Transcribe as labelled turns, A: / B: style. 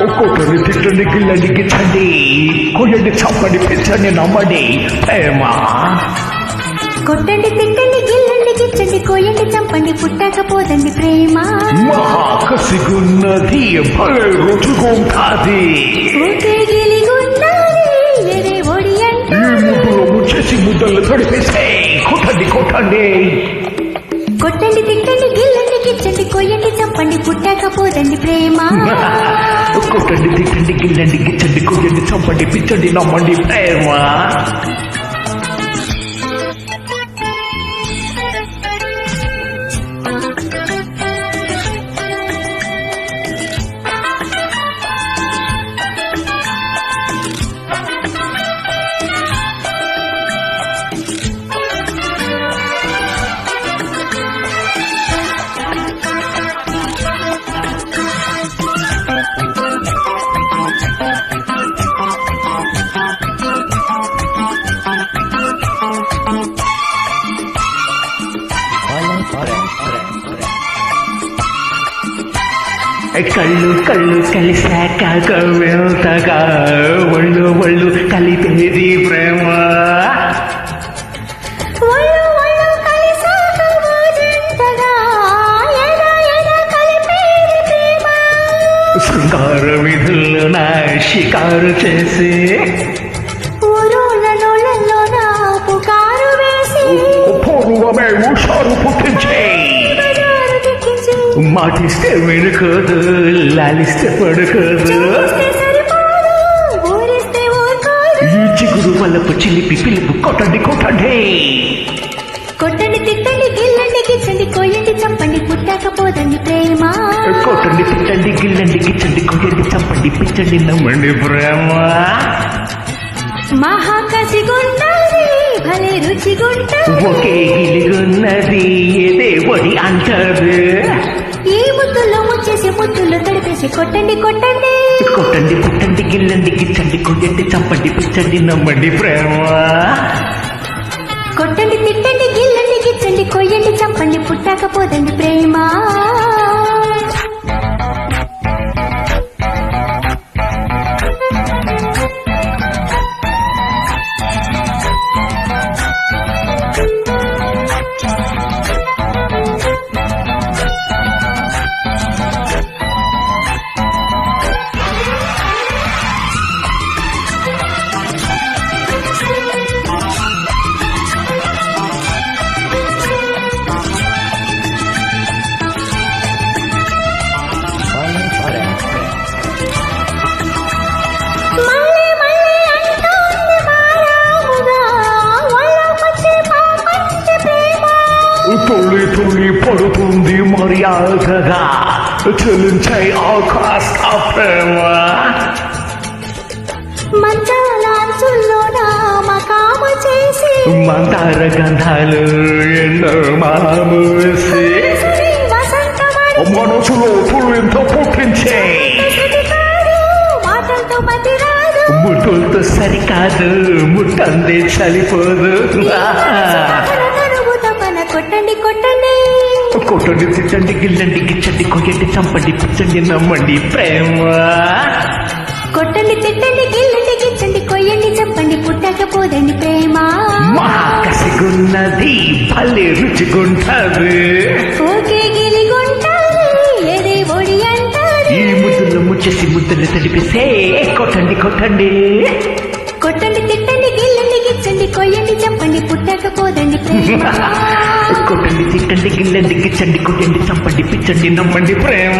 A: ఒక్కొక్కరు తిట్టండి గిల్లండి గిచ్చండి కొయ్యండి చంపండి పెంచండి నమ్మండి ప్రేమ.
B: కొట్టండి తిట్టండి గిల్లండి గిచ్చండి కోయండి చంపండి పుట్టకపోదండి ప్రేమ.
A: మహాకసిగున్నది భలే రుచిగుంటాది.
B: ఊకే గిలిగున్నది ఎరే ఒడి అంటే
A: ఈ ముద్దులో ముచ్చేసి ముద్దలు తడిపేసే కొట్టండి కొట్టండి.
B: కొట్టండి తిట్టండి గిల్లండి గిచ్చండి కోయండి చంపండి పుట్టకపోదండి ప్రేమ.
A: కొట్టండి తిట్టండి గిల్లండి గిచ్చండి కొయ్యండి చంపండి పిచ్చండి నమ్మండి ప్రేమ. కళ్ళు కళ్ళు కలిసాక వెళ్తగా ఒళ్ళు ఒళ్ళు కలిపేది ప్రేమ.
B: ఒళ్ళు ఒళ్ళు కలిసాక ఓజంతగా ఎద ఎద కలిపేది ప్రేమ.
A: శృంగార విధుల్లో నా షికారు చేసి
B: ఊరోళ్ళలో నా పుకారు వేసి
A: పూర్వమే ఉషారు పుట్టించే
B: బజారు దిక్కించి
A: మాటిస్తే వెనుకోదు లాలిస్తే పడుకోదు.
B: చూస్తే సరిపోదు ఊరిస్తే ఊరుకోదు.
A: ఈ చిగురు వల్లపు చిలిపి పిలుపు కొట్టండి కొట్టండి.
B: కొట్టండి తిట్టండి గిల్లండి గిచ్చండి కోయండి చంపండి పుట్టకపోదండి ప్రేమ.
A: కొట్టండి తిట్టండి గిల్లండి గిచ్చండి కొయ్యండి చంపండి పిచ్చండి నమ్మండి ప్రేమ.
B: మహాకసిగున్నది భలే రుచిగుంటది.
A: ఒకే గిలిగున్నది ఏదే ఒడి అంటారు.
B: ఈ ముద్దులో ముచ్చేసి ముద్దులో తడిపేసి కొట్టండి కొట్టండి.
A: కొట్టండి తిట్టండి గిల్లండి గిచ్చండి కొయ్యండి చంపండి పిచ్చండి నమ్మండి ప్రేమ.
B: కొట్టండి తిట్టండి గిల్లండి గిచ్చండి కొయ్యండి చంపండి పుట్టకపోదండి ప్రేమ. మళ్ళీ మళ్ళీ అంటోంది మారాముగా ఒళ్ళోకొచ్చి పాపంచి ప్రేమ.
A: తుళ్ళి తుళ్ళి పడుతుంది మర్యాదగా చెల్లించే ఆకాశ ప్రేమ.
B: మంచాల అంచుల్లోన మకామ చేసి
A: మందార గంధాలు ఎన్నో మామూసి
B: సరి వసంతమని
A: మనసులో తుళ్ళింత పుట్టించే
B: సరికాదు మాటలతో మతి రాదు.
A: ముట్టులతో సరికాదు ముట్టందే చలిపోదు.
B: తరువు తపన కొట్టండి కొట్టండి.
A: కొట్టండి తిట్టండి గిల్లండి గిచ్చండి కొయ్యండి చంపండి పిచ్చండి నమ్మండి ప్రేమ.
B: కొట్టండి తిట్టండి గిల్లండి గిచ్చండి కొయ్యండి చంపండి పుట్టకపోదండి ప్రేమ.
A: మహాకసిగున్నది భలే రుచిగుంటది.
B: ఓకే గిలిగుంటాది ఎదే ఒడి అంటాది.
A: ఈ ముద్దులో ముచ్చేసి ముద్దలు తడిపేసే కొట్టండి కొట్టండి.
B: కొట్టండి తిట్టండి గిల్లండి గిచ్చండి కొయ్యండి చంపండి పుట్టకపోదండి ప్రేమ.
A: కొట్టండి తిట్టండి గిల్లండి గిచ్చండి కొట్టండి చంపండి పిచ్చండి నమ్మండి ప్రేమ.